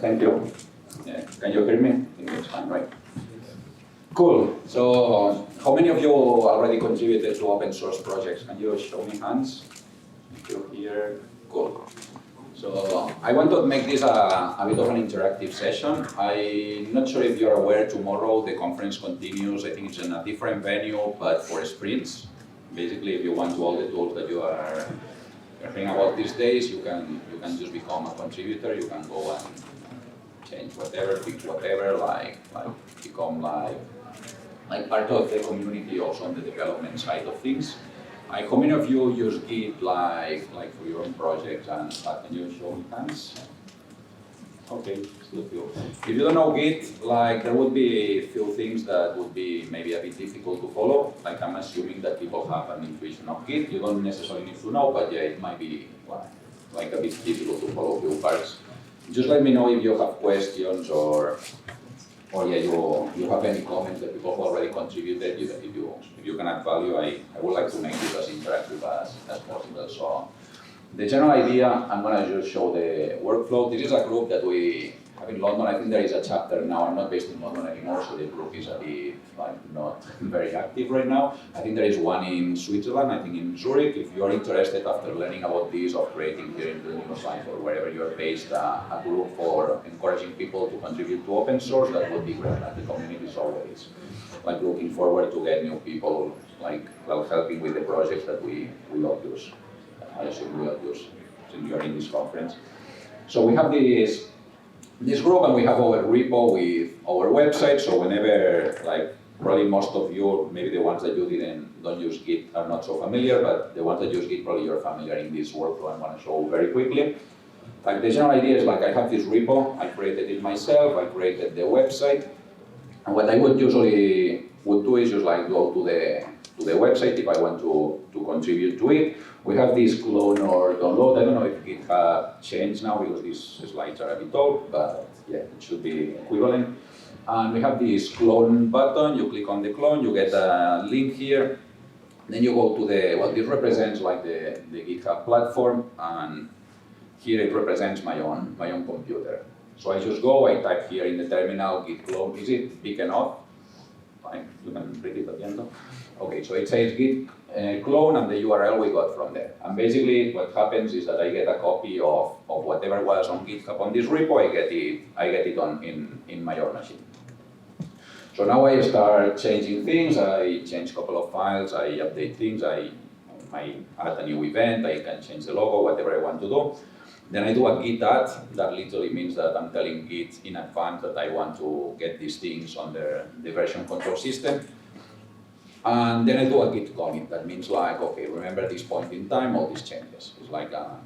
thank you. Yeah. Can you hear me? I think it's fine, right? Cool. So, how many of you already contributed to open source projects? Can you show me hands? If you're here, cool. So, I want to make this a bit of an interactive session. I'm not sure if you're aware, tomorrow the conference continues. I think it's in a different venue, but for sprints. Basically, if you want all the tools that you're hearing about these days, you can just become a contributor. You can go and change whatever, fix whatever, like become like part of the community also on the development side of things. How many of you use Git like for your own projects, and can you show me hands? Okay, still few. If you don't know Git, there would be a few things that would be maybe a bit difficult to follow. I'm assuming that people have an intuition of Git. You don't necessarily need to know, but yeah, it might be like a bit difficult to follow few parts. Just let me know if you have questions or yeah, you have any comments that people have already contributed. If you can add value, I would like to make this as interactive as possible. So the general idea, I'm going to just show the workflow. This is a group that we have in London. I think there is a chapter now. I'm not based in London anymore, so the group is a bit not very active right now. I think there is one in Switzerland, I think in Zurich. If you're interested after learning about this or creating here in the neuroscience or wherever you're based, a group for encouraging people to contribute to open source, that would be great. The community is always looking forward to get new people helping with the projects that we all use. I assume we all use since you're in this conference. So we have this group, and we have our repo with our website. So whenever, probably most of you, maybe the ones that you don't use Git are not so familiar, but the ones that use Git, probably you're familiar in this workflow. I'm going to show very quickly. The general idea is I have this repo. I created it myself. I created the website. And what I would usually do is just go to the website if I want to contribute to it. We have this clone or download. I don't know if GitHub changed now because these slides are a bit old, but yeah, it should be equivalent. And we have this clone button. You click on the clone, you get a link here. Then you go to this represents the GitHub platform, and here it represents my own computer. So I just go, I type here in the terminal git clone. Is it big enough? Fine, you can read it again. Okay, so it says git clone and the URL we got from there. And basically what happens is that I get a copy of whatever was on GitHub on this repo. I get it in my own machine. So now I start changing things. I change a couple of files, I update things, I might add a new event, I can change the logo, whatever I want to do. Then I do a git add. That literally means that I'm telling Git in advance that I want to get these things on the version control system. And then I do a git commit. That means okay, remember this point in time, all these changes. It's like a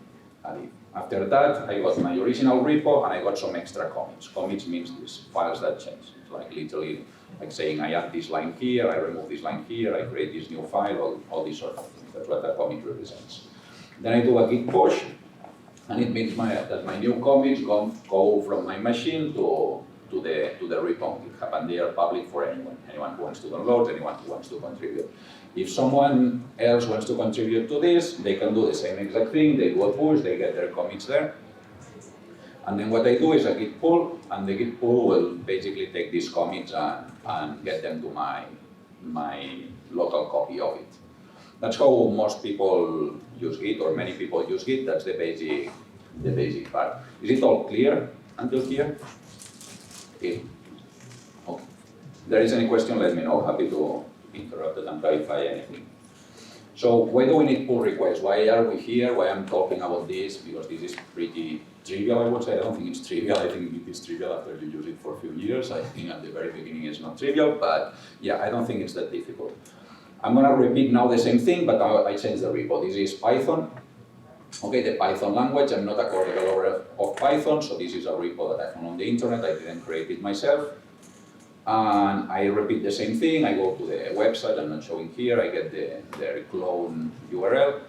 if. After that, I got my original repo and I got some extra commits. Commits means these files that change. It's literally saying I add this line here, I remove this line here, I create this new file, all these sort of things. That's what a commit represents. Then I do a git push. And it means that my new commits go from my machine to the repo on GitHub, and they are public for anyone who wants to download, anyone who wants to contribute. If someone else wants to contribute to this, they can do the same exact thing. They do a push, they get their commits there. And then what I do is a git pull, and the git pull will basically take these commits and get them to my local copy of it. That's how most people use Git, or many people use Git. That's the basic part. Is it all clear until here? Okay. If there is any question, let me know. Happy to interrupt it and clarify anything. So why do we need pull requests? Why are we here? Why I'm talking about this? Because this is pretty trivial, I would say. I don't think it's trivial. I think it is trivial after you use it for a few years. I think at the very beginning it's not trivial, but yeah, I don't think it's that difficult. I'm going to repeat now the same thing, but I changed the repo. This is Python. Okay, the Python language. I'm not a core developer of Python, so this is a repo that I found on the internet. I didn't create it myself. And I repeat the same thing. I go to the website. I'm not showing here. I get the clone URL.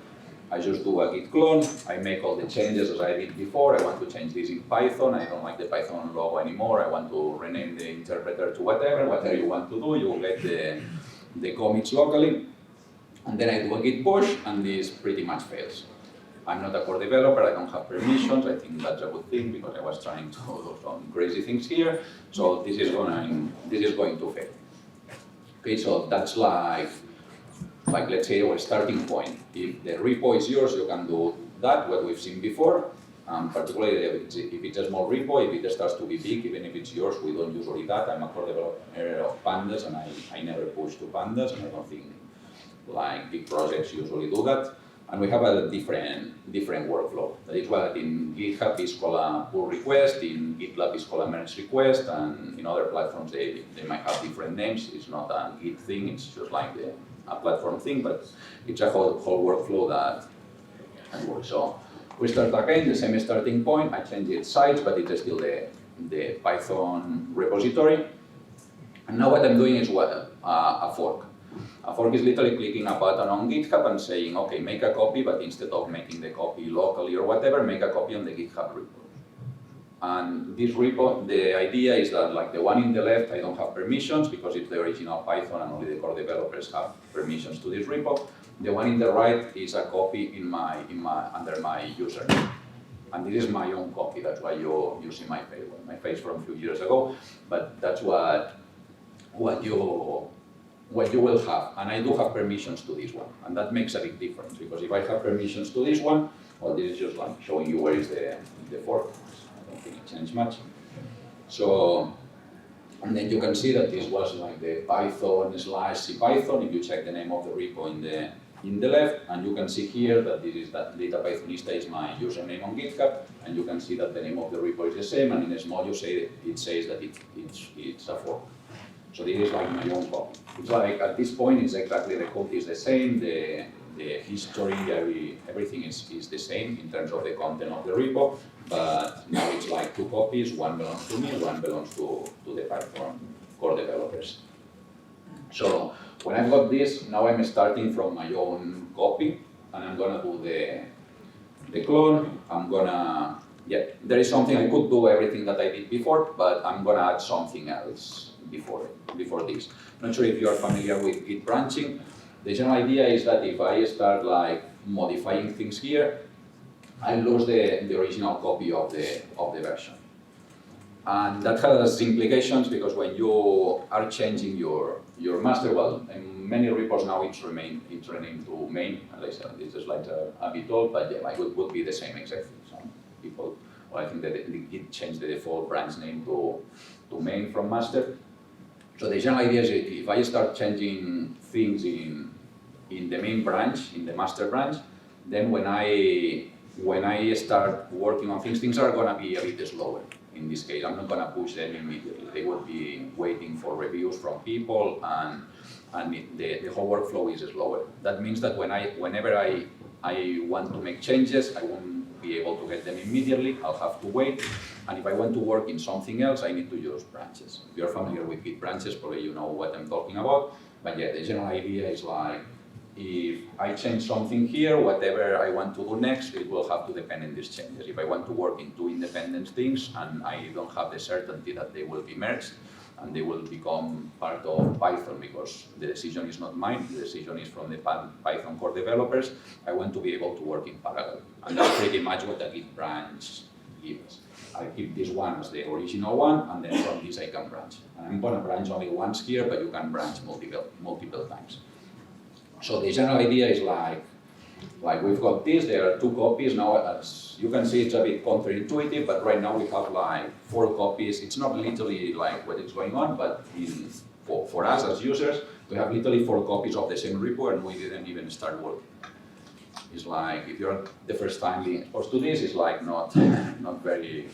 I just do a git clone. I make all the changes as I did before. I want to change this in Python. I don't like the Python logo anymore. I want to rename the interpreter to whatever you want to do. You will get the commits locally. And then I do a git push, and this pretty much fails. I'm not a core developer, I don't have permissions. I think that's a good thing because I was trying to do some crazy things here. So this is going to fail. Okay, so that's like let's say our starting point. If the repo is yours, you can do that, what we've seen before. Particularly if it's a small repo, if it starts to be big, even if it's yours, we don't usually that. I'm a core developer of pandas, and I never push to pandas, and I don't think like big projects usually do that. And we have a different workflow. That is what in GitHub is called a pull request, in GitLab is called a merge request, and in other platforms they might have different names. It's not a Git thing, it's just like a platform thing, but it's a whole workflow that works. So we start again, the same starting point. I changed its size, but it's still the Python repository. And now what I'm doing is a fork. A fork is literally clicking a button on GitHub and saying, okay, make a copy, but instead of making the copy locally or whatever, make a copy on the GitHub repo. And this repo, the idea is that like the one in the left, I don't have permissions because it's the original Python and only the core developers have permissions to this repo. The one in the right is a copy under my username. And this is my own copy, that's why you see my face from a few years ago, but that's what you will have. And I do have permissions to this one, and that makes a big difference, because if I have permissions to this one, well, this is just like showing you where is the fork. I don't think it changed much. So, and then you can see that this was like the Python/CPython, if you check the name of the repo in the left, and you can see here that this is that data Pythonista is my username on GitHub, and you can see that the name of the repo is the same, and in a small it says that it's a fork. So this is like my own copy. It's like at this point it's exactly the code is the same, the history, everything is the same in terms of the content of the repo, but now it's like two copies, one belongs to me, one belongs to the Python core developers. So when I've got this, now I'm starting from my own copy, and I'm gonna do the clone. There is something I could do everything that I did before, but I'm gonna add something else before this. Not sure if you are familiar with Git branching. The general idea is that if I start like modifying things here, I lose the original copy of the version. And that has implications because when you are changing your master, well, in many repos now it's renamed to main. As I said, this is like a bit old, but yeah, it would be the same exactly. Some people, well, I think that it changed the default branch name to main from master. So the general idea is if I start changing things in the main branch, in the master branch, then when I start working on things are gonna be a bit slower. In this case, I'm not gonna push them immediately. They will be waiting for reviews from people, and the whole workflow is slower. That means that whenever I want to make changes, I won't be able to get them immediately. I'll have to wait. And if I want to work in something else, I need to use branches. If you're familiar with Git branches, probably you know what I'm talking about. But yeah, the general idea is like, if I change something here, whatever I want to do next, it will have to depend on these changes. If I want to work in two independent things and I don't have the certainty that they will be merged and they will become part of Python because the decision is not mine, the decision is from the Python core developers, I want to be able to work in parallel. And that's pretty much what the Git branch gives. I keep this one as the original one, and then from this I can branch. And I'm going to branch only once here, but you can branch multiple times. So the general idea is like we've got this, there are two copies. Now, as you can see, it's a bit counterintuitive, but right now we have like 4 copies. It's not literally like what is going on, but for us as users, we have literally 4 copies of the same repo, and we didn't even start working. It's like, if you're the first time being exposed to this, it's like not very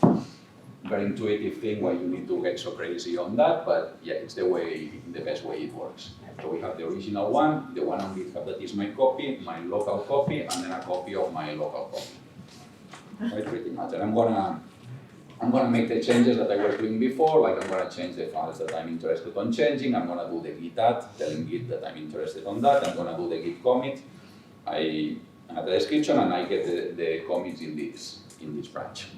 intuitive thing why you need to get so crazy on that, but yeah, it's the best way it works. So we have the original one, the one on GitHub that is my copy, my local copy, and then a copy of my local copy. Right, pretty much. And I'm gonna make the changes that I was doing before, like I'm gonna change the files that I'm interested on changing, I'm gonna do the git add, telling Git that I'm interested on that, I'm gonna do the git commit, I have the description, and I get the commits in this branch.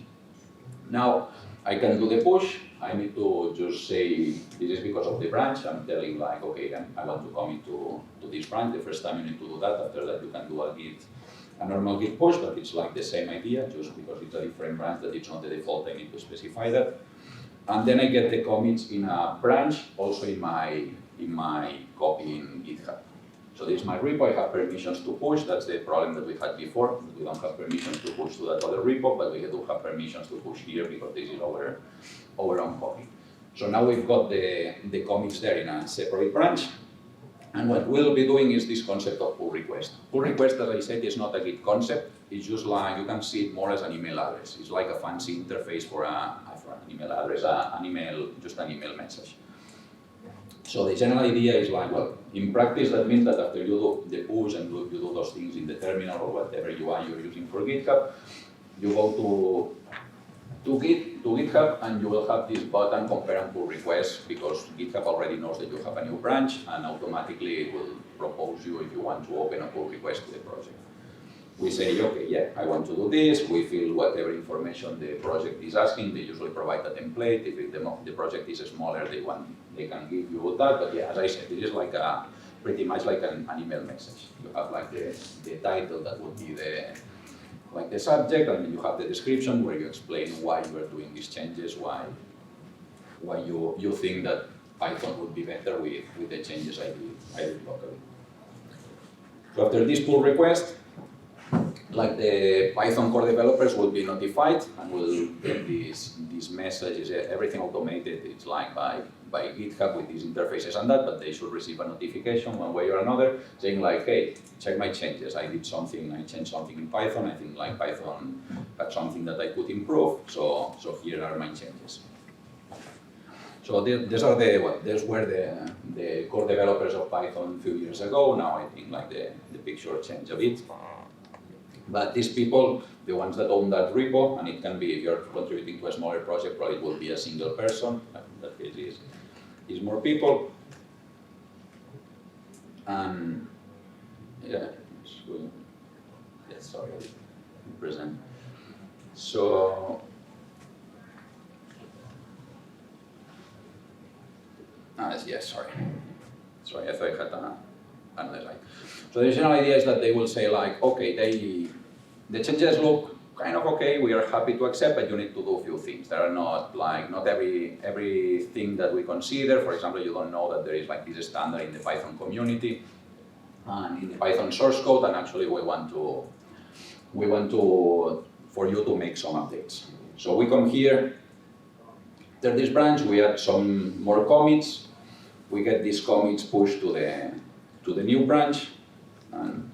Now, I can do the push. I need to just say, this is because of the branch. I'm telling like, okay, I want to commit to this branch. The first time you need to do that. After that, you can do a a normal Git push, but it's like the same idea, just because it's a different branch that it's not the default, I need to specify that. And then I get the commits in a branch, also in my copy in GitHub. So this is my repo, I have permissions to push, that's the problem that we had before. We don't have permissions to push to that other repo, but we do have permissions to push here because this is our own copy. So now we've got the commits there in a separate branch. And what we'll be doing is this concept of pull request. Pull request, as I said, is not a Git concept. It's just like, you can see it more as an email address. It's like a fancy interface for an email address, just an email message. So the general idea is like, well, in practice that means that after you do the push and you do those things in the terminal or whatever UI you're using for GitHub, you go to GitHub and you will have this button compare and pull request because GitHub already knows that you have a new branch and automatically it will propose you if you want to open a pull request to the project. We say, okay, yeah, I want to do this. We fill whatever information the project is asking. They usually provide a template. If the project is smaller, they can give you that. But yeah, as I said, this is like pretty much like an email message. You have like the title that would be the subject, and then you have the description where you explain why you are doing these changes, why you think that Python would be better with the changes I did locally. So after this pull request, like the Python core developers will be notified and will get these messages, everything automated. It's like by GitHub with these interfaces and that, but they should receive a notification one way or another saying like, hey, check my changes. I did something, I changed something in Python. I think like Python had something that I could improve. So here are my changes. So these were the core developers of Python a few years ago. Now I think like the picture changed a bit. But these people, the ones that own that repo, and it can be, if you're contributing to a smaller project, probably it will be a single person. In that case is more people. And yeah, sorry, I didn't present. So yes, sorry, I thought I had another slide. So the general idea is that they will say like, okay, the changes look kind of okay, we are happy to accept, but you need to do a few things. There are not everything that we consider. For example, you don't know that there is like this standard in the Python community and in the Python source code, and actually we want for you to make some updates. So we come here, there's this branch, we add some more commits, we get these commits pushed to the new branch, and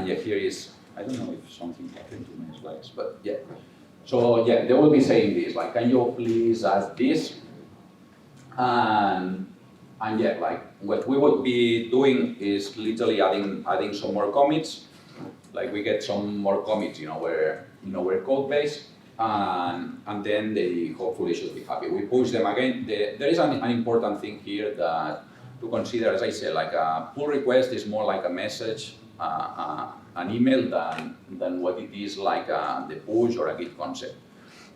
yeah, here is, I don't know if something happened to my slides, but yeah. So yeah, they will be saying this, like, can you please add this? And yeah, like what we would be doing is literally adding some more commits. Like we get some more commits in our code base, and then they hopefully should be happy. We push them again. There is an important thing here that to consider, as I said, like a pull request is more like a message, an email than what it is like the push or a Git concept.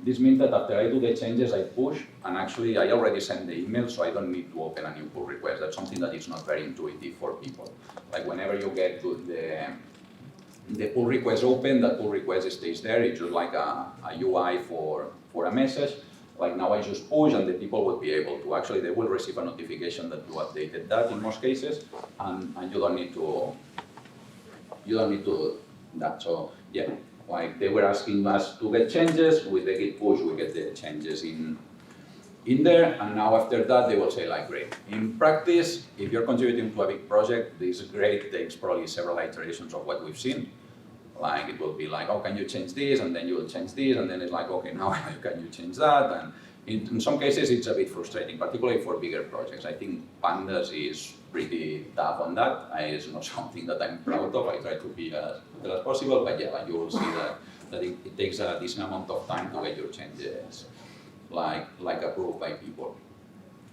This means that after I do the changes, I push, and actually I already send the email, so I don't need to open a new pull request. That's something that is not very intuitive for people. Like whenever you get to the pull request open, that pull request stays there. It's just like a UI for a message. Like now I just push, and the people would be able to, actually they will receive a notification that you updated that in most cases, and you don't need to do that. So yeah, like they were asking us to get changes, with the Git push we get the changes in there, and now after that they will say like, great. In practice, if you're contributing to a big project, this great takes probably several iterations of what we've seen. Like it will be like, oh, can you change this? And then you will change this, and then it's like, okay, now can you change that? And in some cases it's a bit frustrating, particularly for bigger projects. I think Pandas is pretty tough on that. It's not something that I'm proud of. I try to be as good as possible, but yeah, like you will see that it takes a decent amount of time to get your changes like approved by people.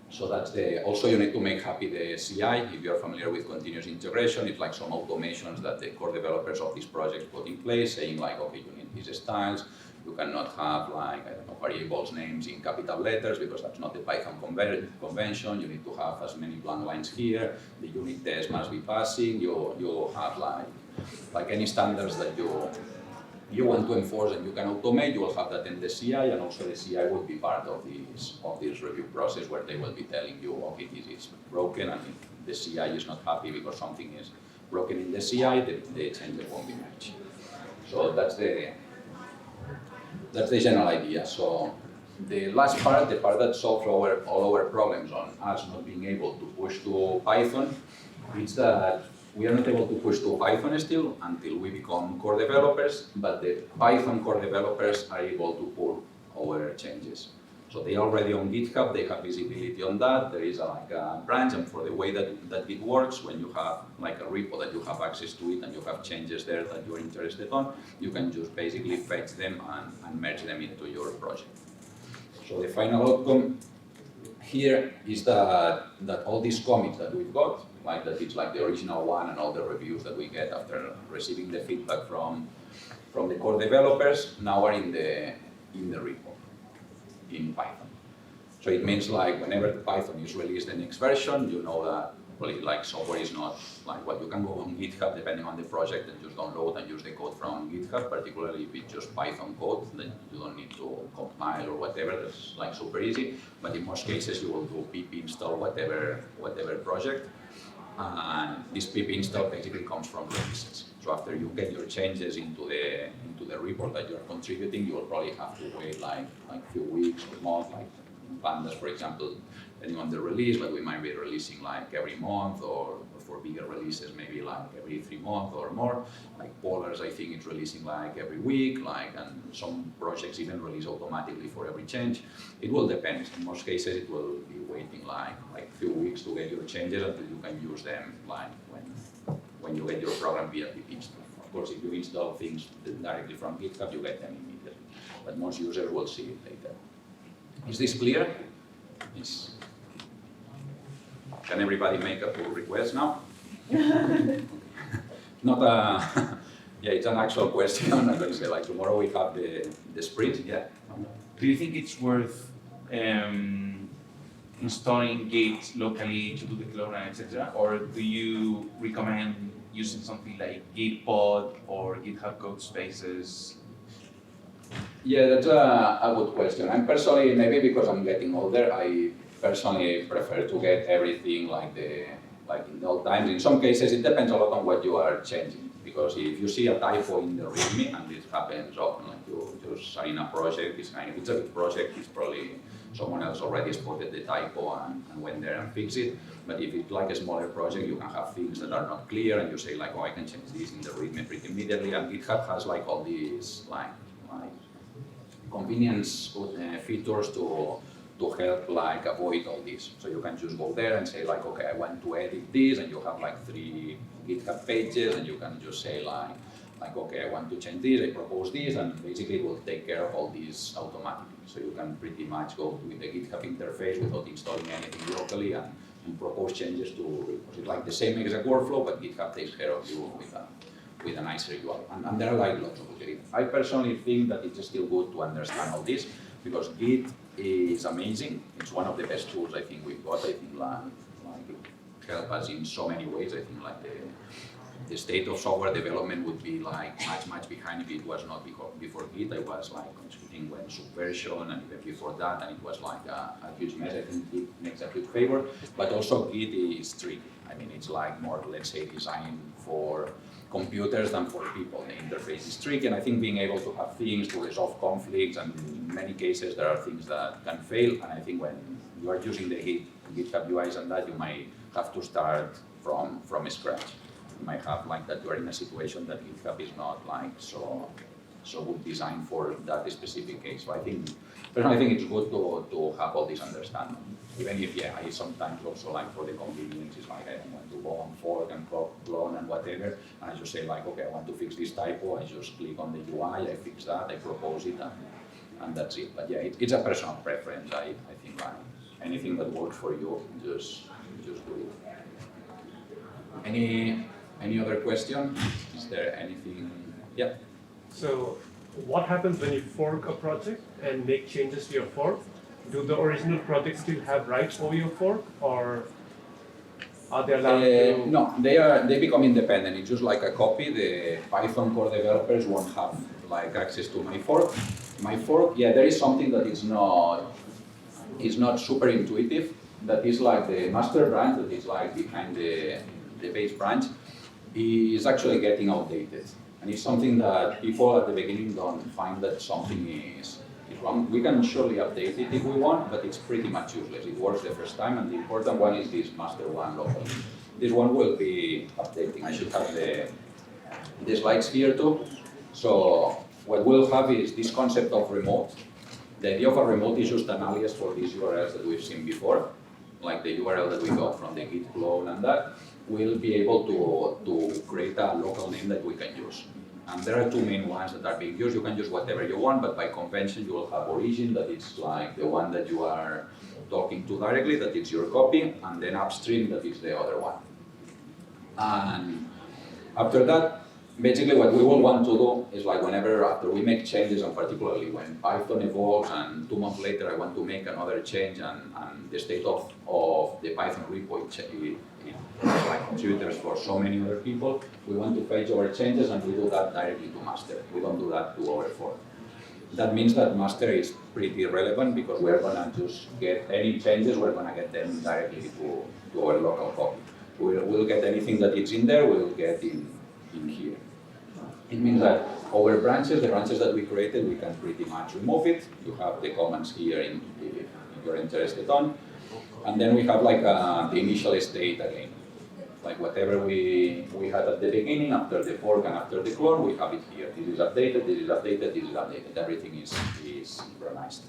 So that's also you need to make happy the CI. If you're familiar with continuous integration, it's like some automations that the core developers of these projects put in place, saying like, okay, you need these styles. You cannot have like, I don't know, variables names in capital letters because that's not the Python convention. You need to have as many blank lines here. The unit test must be passing. You have like like any standards that you want to enforce and you can automate, you will have that in the CI, and also the CI will be part of this review process where they will be telling you, okay, this is broken, and if the CI is not happy because something is broken in the CI, the changes won't be matched. So that's the general idea. So the last part, the part that solves all our problems on us not being able to push to Python, is that we are not able to push to Python still until we become core developers, but the Python core developers are able to pull our changes. So they are already on GitHub, they have visibility on that. There is like a branch, and for the way that it works, when you have like a repo that you have access to it and you have changes there that you're interested on, you can just basically fetch them and merge them into your project. So the final outcome here is that all these commits that we've got, like that it's like the original one and all the reviews that we get after receiving the feedback from the core developers, now are in the repo in Python. So it means like whenever Python is released the next version, you know that like software is not like what you can go on GitHub depending on the project and just download and use the code from GitHub, particularly if it's just Python code, then you don't need to compile or whatever, that's like super easy. But in most cases you will do pip install whatever project, and this pip install basically comes from releases. So after you get your changes into the report that you are contributing, you will probably have to wait like a few weeks or months, like in Pandas, for example, depending on the release, but we might be releasing like every month, or for bigger releases maybe like every 3 months or more. Like Polars, I think it's releasing like every week, and some projects even release automatically for every change. It will depend. In most cases, it will be waiting like a few weeks to get your changes until you can use them like when you get your program via pip install. Of course, if you install things directly from GitHub, you get them immediately, but most users will see it later. Is this clear? Yes. Can everybody make a pull request now? Not a, yeah, it's an actual question. I'm going to say like tomorrow we have the sprint. Yeah. Do you think it's worth installing Git locally to do the clone, etc., or do you recommend using something like Gitpod or GitHub Code Spaces? Yeah, that's a good question. I'm personally, maybe because I'm getting older, I personally prefer to get everything like in the old times. In some cases, it depends a lot on what you are changing. Because if you see a typo in the README, and this happens often, like you just are in a project, if it's a big project, it's probably someone else already spotted the typo and went there and fixed it. But if it's like a smaller project, you can have things that are not clear, and you say like, oh, I can change this in the README pretty immediately. And GitHub has like all these like convenience features to help like avoid all this. So you can just go there and say like, okay, I want to edit this, and you have like 3 GitHub pages, and you can just say like okay, I want to change this, I propose this, and basically it will take care of all these automatically. So you can pretty much go with the GitHub interface without installing anything locally and propose changes to repos. It's like the same exact workflow, but GitHub takes care of you with a nicer UI. And there are like lots of utilities. I personally think that it's still good to understand all this, because Git is amazing. It's one of the best tools I think we've got. I think like it helps us in so many ways. I think like the state of software development would be like much behind if it was not before Git. I was like contributing when Subversion and even before that, and it was like a huge mess. I think Git makes a good favor, but also Git is tricky. I mean, it's like more, let's say, designed for computers than for people. The interface is tricky, and I think being able to have things to resolve conflicts, and in many cases there are things that can fail, and I think when you are using the GitHub UIs and that, you might have to start from scratch. You might have like that you are in a situation that GitHub is not like so good designed for that specific case. So I think it's good to have all this understanding. Even if, yeah, I sometimes also like for the convenience, it's like I don't want to go on fork and clone and whatever, and I just say like, okay, I want to fix this typo, I just click on the UI, I fix that, I propose it, and that's it. But yeah, it's a personal preference. I think like anything that works for you, just do it. Any other question? Is there anything? Yeah. So, what happens when you fork a project and make changes to your fork? Do the original project still have rights over your fork, or Are they allowed to? No, they become independent. It's just like a copy. The Python core developers won't have like access to my fork. My fork, yeah, there is something that is not super intuitive. That is like the master branch that is like behind the base branch is actually getting outdated. And it's something that people at the beginning don't find that something is wrong. We can surely update it if we want, but it's pretty much useless. It works the first time, and the important one is this master one locally. This one will be updating. I should have the slides here too. So what we'll have is this concept of remote. The idea of a remote is just an alias for these URLs that we've seen before, like the URL that we got from the Git clone and that. We'll be able to create a local name that we can use. And there are two main ones that are being used. You can use whatever you want, but by convention you will have origin, that it's like the one that you are talking to directly, that it's your copy, and then upstream, that is the other one. And after that, basically what we will want to do is like whenever after we make changes, and particularly when Python evolves and 2 months later I want to make another change and the state of the Python repo like contributors for so many other people, we want to fetch our changes and we do that directly to master. We don't do that to our fork. That means that master is pretty irrelevant because we're gonna just get any changes, we're gonna get them directly to our local copy. We'll get anything that is in there, we'll get in here. It means that our branches, the branches that we created, we can pretty much remove it. You have the comments here if you're interested on. And then we have like the initial state again. Like whatever we had at the beginning, after the fork and after the clone, we have it here. This is updated, this is updated, this is updated. Everything is synchronized.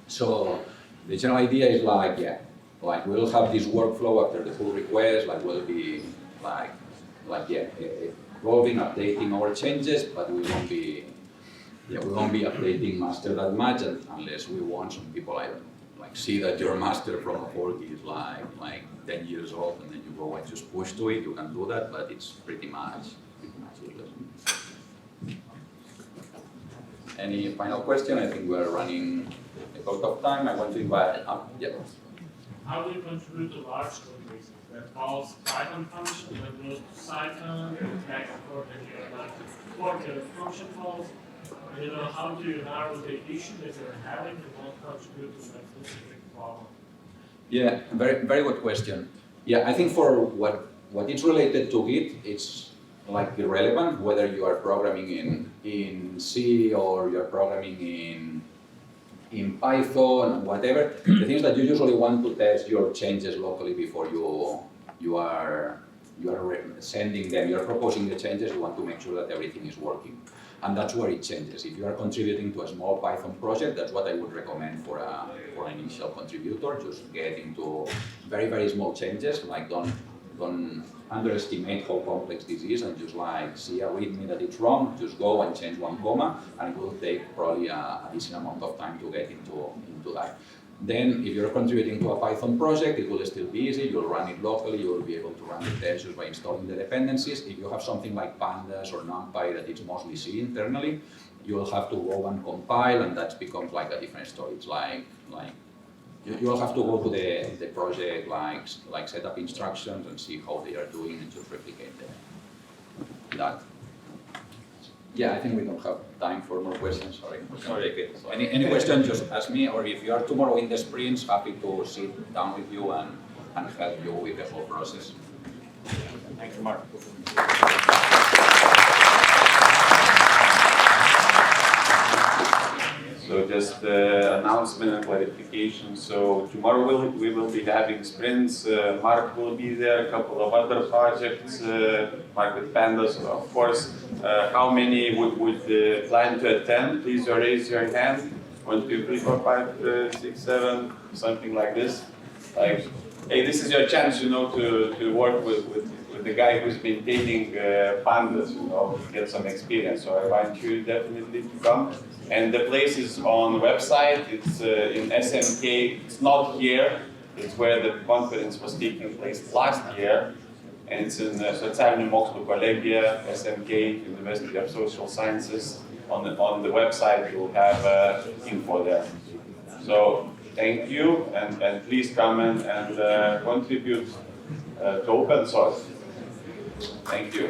So the general idea is like, yeah, like we'll have this workflow after the pull request, like we'll be like evolving, updating our changes, but we won't be updating master that much unless we want some people, I don't know, like see that your master from a fork is like 10 years old, and then you go and just push to it. You can do that, but it's pretty much useless. Any final question? I think we're running out of time. I want to invite up. Yeah. How do you contribute to large code bases that calls Python function that goes to Python, back and forth, and you like fork your function calls? You know, how do you narrow the issue that you're having and won't contribute to that specific problem? Yeah, very, very good question. Yeah, I think for what is related to Git, it's like irrelevant whether you are programming in C or you're programming in Python, whatever. The thing is that you usually want to test your changes locally before you are sending them. You're proposing the changes. You want to make sure that everything is working. And that's where it changes. If you are contributing to a small Python project, that's what I would recommend for an initial contributor. Just get into very, very small changes. Like don't underestimate how complex this is, and just like see a readme that it's wrong, just go and change 1 comma, and it will take probably a decent amount of time to get into that. Then, if you're contributing to a Python project, it will still be easy. You'll run it locally. You will be able to run the tests just by installing the dependencies. If you have something like Pandas or NumPy that it's mostly C internally, you'll have to go and compile, and that becomes like a different story. It's like you'll have to go to the project, like set up instructions and see how they are doing and just replicate that. Yeah, I think we don't have time for more questions. Sorry, we can take it. So any questions, just ask me, or if you are tomorrow in the sprints, happy to sit down with you and help you with the whole process. Thank you, Mark. So just announcement and clarification. So tomorrow we will be having sprints. Mark will be there, a couple of other projects, Mark with Pandas, of course. How many would plan to attend? Please raise your hand. 1, 2, 3, 4, 5, 6, 7, something like this. Like, hey, this is your chance, to work with the guy who's maintaining Pandas, get some experience. So I want you definitely to come. And the place is on the website. It's in SMK. It's not here. It's where the conference was taking place last year. And it's in Socialinių mokslų kolegija, SMK, University of Social Sciences. On the website, you'll have info there. So thank you, and please come and contribute to open source. Thank you.